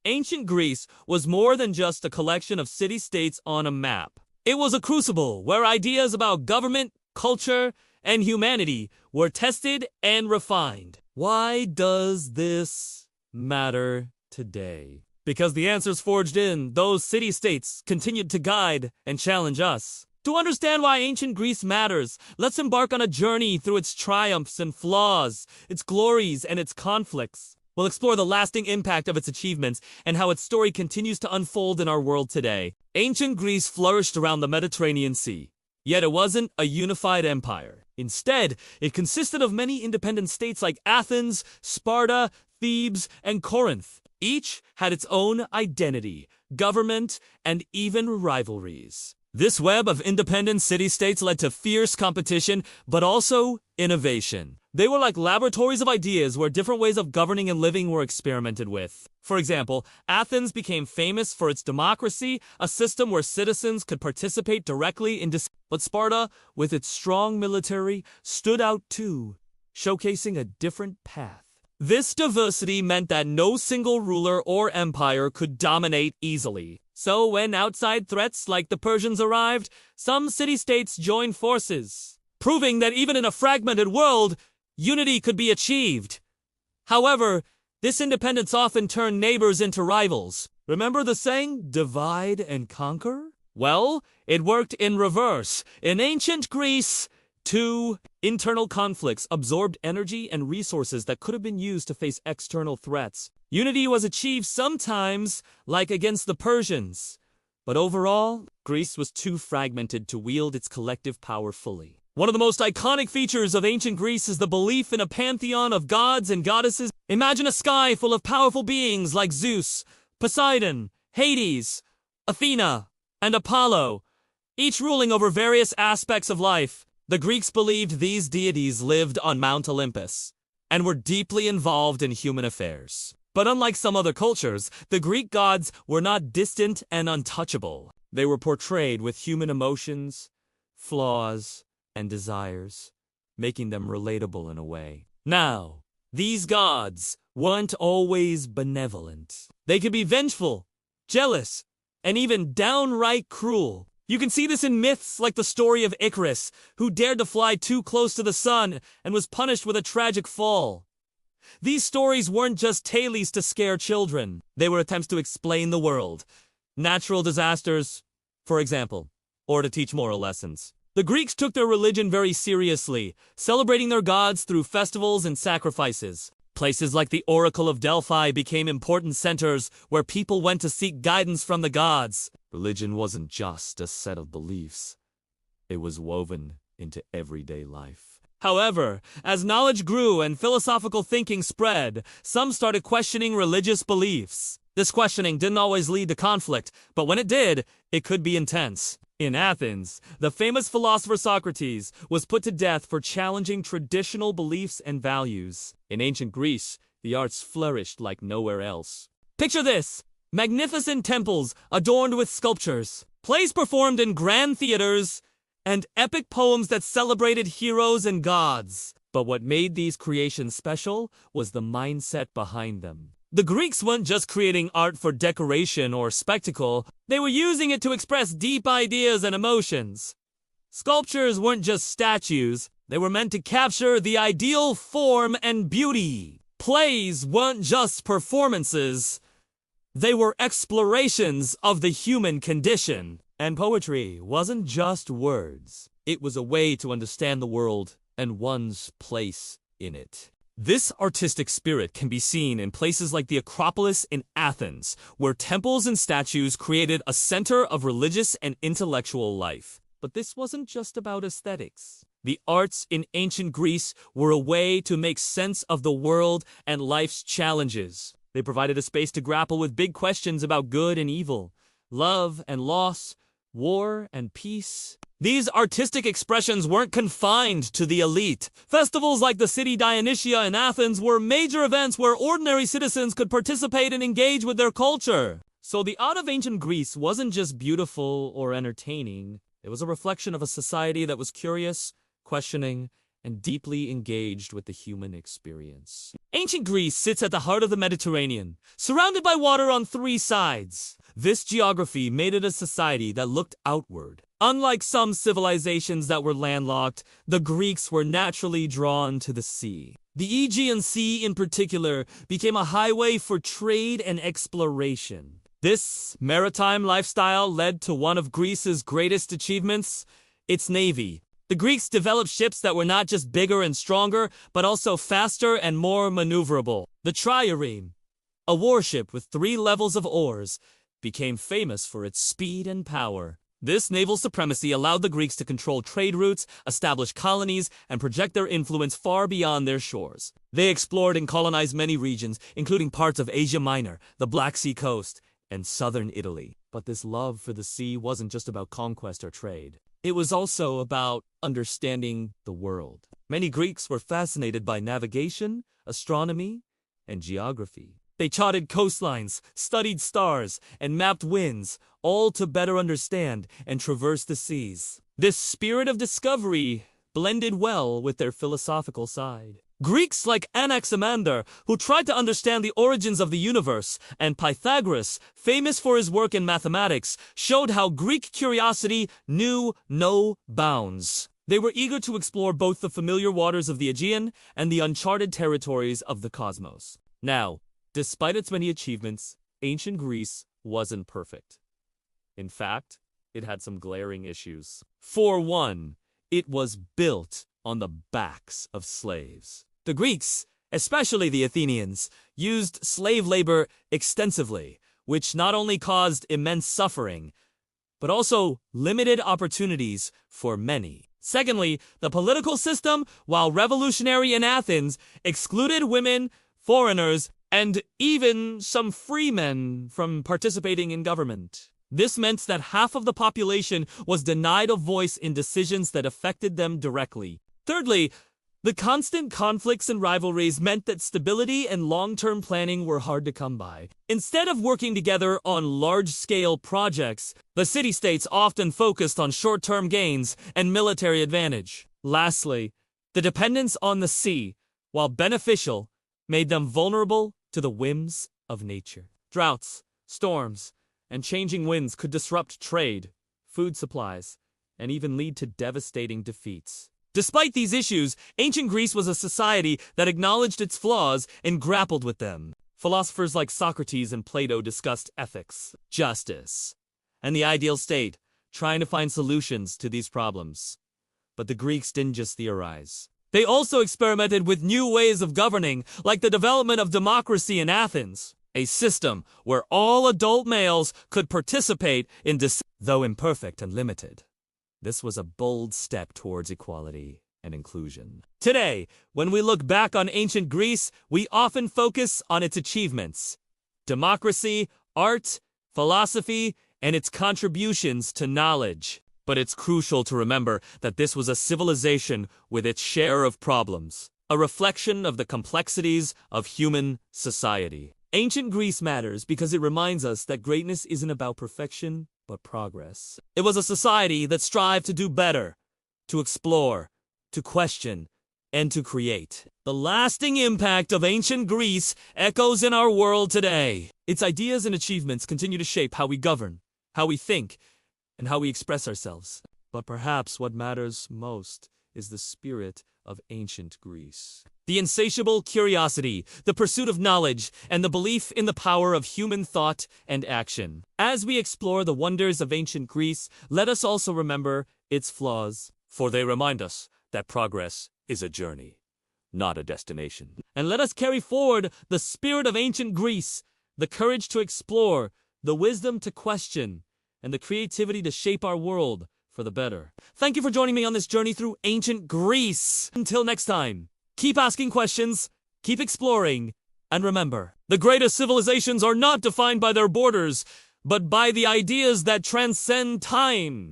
Ancient Greece was more than just a collection of city-states on a map. It was a crucible where ideas about government, culture, and humanity were tested and refined. Why does this matter today? Because the answers forged in those city-states continued to guide and challenge us. To understand why ancient Greece matters, let's embark on a journey through its triumphs and flaws, its glories and its conflicts. We'll explore the lasting impact of its achievements and how its story continues to unfold in our world today. Ancient Greece flourished around the Mediterranean Sea, yet it wasn't a unified empire. Instead, it consisted of many independent states like Athens, Sparta, Thebes, and Corinth. Each had its own identity, government, and even rivalries. This web of independent city-states led to fierce competition, but also innovation. They were like laboratories of ideas where different ways of governing and living were experimented with. For example, Athens became famous for its democracy, a system where citizens could participate directly in decisions. But Sparta, with its strong military, stood out too, showcasing a different path. This diversity meant that no single ruler or empire could dominate easily. So when outside threats like the Persians arrived, some city-states joined forces, proving that even in a fragmented world, unity could be achieved. However, this independence often turned neighbors into rivals. Remember the saying, divide and conquer? Well, it worked in reverse. In ancient Greece, two internal conflicts absorbed energy and resources that could have been used to face external threats. Unity was achieved sometimes, like against the Persians. But overall, Greece was too fragmented to wield its collective power fully. One of the most iconic features of ancient Greece is the belief in a pantheon of gods and goddesses. Imagine a sky full of powerful beings like Zeus, Poseidon, Hades, Athena, and Apollo, each ruling over various aspects of life. The Greeks believed these deities lived on Mount Olympus and were deeply involved in human affairs. But unlike some other cultures, the Greek gods were not distant and untouchable. They were portrayed with human emotions, flaws, and desires, making them relatable in a way. Now, these gods weren't always benevolent. They could be vengeful, jealous, and even downright cruel. You can see this in myths like the story of Icarus, who dared to fly too close to the sun and was punished with a tragic fall. These stories weren't just tales to scare children. They were attempts to explain the world, natural disasters, for example, or to teach moral lessons. The Greeks took their religion very seriously, celebrating their gods through festivals and sacrifices. Places like the Oracle of Delphi became important centers where people went to seek guidance from the gods. Religion wasn't just a set of beliefs. It was woven into everyday life. However, as knowledge grew and philosophical thinking spread, some started questioning religious beliefs. This questioning didn't always lead to conflict, but when it did, it could be intense. In Athens, the famous philosopher Socrates was put to death for challenging traditional beliefs and values. In ancient Greece, the arts flourished like nowhere else. Picture this: magnificent temples adorned with sculptures, plays performed in grand theaters, and epic poems that celebrated heroes and gods. But what made these creations special was the mindset behind them. The Greeks weren't just creating art for decoration or spectacle, they were using it to express deep ideas and emotions. Sculptures weren't just statues, they were meant to capture the ideal form and beauty. Plays weren't just performances, they were explorations of the human condition. And poetry wasn't just words, it was a way to understand the world and one's place in it. This artistic spirit can be seen in places like the Acropolis in Athens, where temples and statues created a center of religious and intellectual life. But this wasn't just about aesthetics. The arts in ancient Greece were a way to make sense of the world and life's challenges. They provided a space to grapple with big questions about good and evil, love and loss, war and peace. These artistic expressions weren't confined to the elite. Festivals like the city Dionysia in Athens were major events where ordinary citizens could participate and engage with their culture. So the art of ancient Greece wasn't just beautiful or entertaining. It was a reflection of a society that was curious, questioning, and deeply engaged with the human experience. Ancient Greece sits at the heart of the Mediterranean, surrounded by water on three sides. This geography made it a society that looked outward. Unlike some civilizations that were landlocked, the Greeks were naturally drawn to the sea. The Aegean Sea, in particular, became a highway for trade and exploration. This maritime lifestyle led to one of Greece's greatest achievements, its navy. The Greeks developed ships that were not just bigger and stronger, but also faster and more maneuverable. The trireme, a warship with 3 levels of oars, became famous for its speed and power. This naval supremacy allowed the Greeks to control trade routes, establish colonies, and project their influence far beyond their shores. They explored and colonized many regions, including parts of Asia Minor, the Black Sea coast, and southern Italy. But this love for the sea wasn't just about conquest or trade. It was also about understanding the world. Many Greeks were fascinated by navigation, astronomy, and geography. They charted coastlines, studied stars, and mapped winds, all to better understand and traverse the seas. This spirit of discovery blended well with their philosophical side. Greeks like Anaximander, who tried to understand the origins of the universe, and Pythagoras, famous for his work in mathematics, showed how Greek curiosity knew no bounds. They were eager to explore both the familiar waters of the Aegean and the uncharted territories of the cosmos. Now, despite its many achievements, ancient Greece wasn't perfect. In fact, it had some glaring issues. For one, it was built on the backs of slaves. The Greeks, especially the Athenians, used slave labor extensively, which not only caused immense suffering, but also limited opportunities for many. Secondly, the political system, while revolutionary in Athens, excluded women, foreigners, and even some freemen from participating in government. This meant that half of the population was denied a voice in decisions that affected them directly. Thirdly, the constant conflicts and rivalries meant that stability and long-term planning were hard to come by. Instead of working together on large-scale projects, the city-states often focused on short-term gains and military advantage. Lastly, the dependence on the sea, while beneficial, made them vulnerable to the whims of nature. Droughts, storms, and changing winds could disrupt trade, food supplies, and even lead to devastating defeats. Despite these issues, ancient Greece was a society that acknowledged its flaws and grappled with them. Philosophers like Socrates and Plato discussed ethics, justice, and the ideal state, trying to find solutions to these problems. But the Greeks didn't just theorize. They also experimented with new ways of governing, like the development of democracy in Athens, a system where all adult males could participate in though imperfect and limited. This was a bold step towards equality and inclusion. Today, when we look back on ancient Greece, we often focus on its achievements, democracy, art, philosophy, and its contributions to knowledge. But it's crucial to remember that this was a civilization with its share of problems, a reflection of the complexities of human society. Ancient Greece matters because it reminds us that greatness isn't about perfection, but progress. It was a society that strived to do better, to explore, to question, and to create. The lasting impact of ancient Greece echoes in our world today. Its ideas and achievements continue to shape how we govern, how we think, and how we express ourselves. But perhaps what matters most is the spirit of ancient Greece. The insatiable curiosity, the pursuit of knowledge, and the belief in the power of human thought and action. As we explore the wonders of ancient Greece, let us also remember its flaws, for they remind us that progress is a journey, not a destination. And let us carry forward the spirit of ancient Greece, the courage to explore, the wisdom to question, and the creativity to shape our world for the better. Thank you for joining me on this journey through ancient Greece. Until next time, keep asking questions, keep exploring, and remember, the greatest civilizations are not defined by their borders, but by the ideas that transcend time.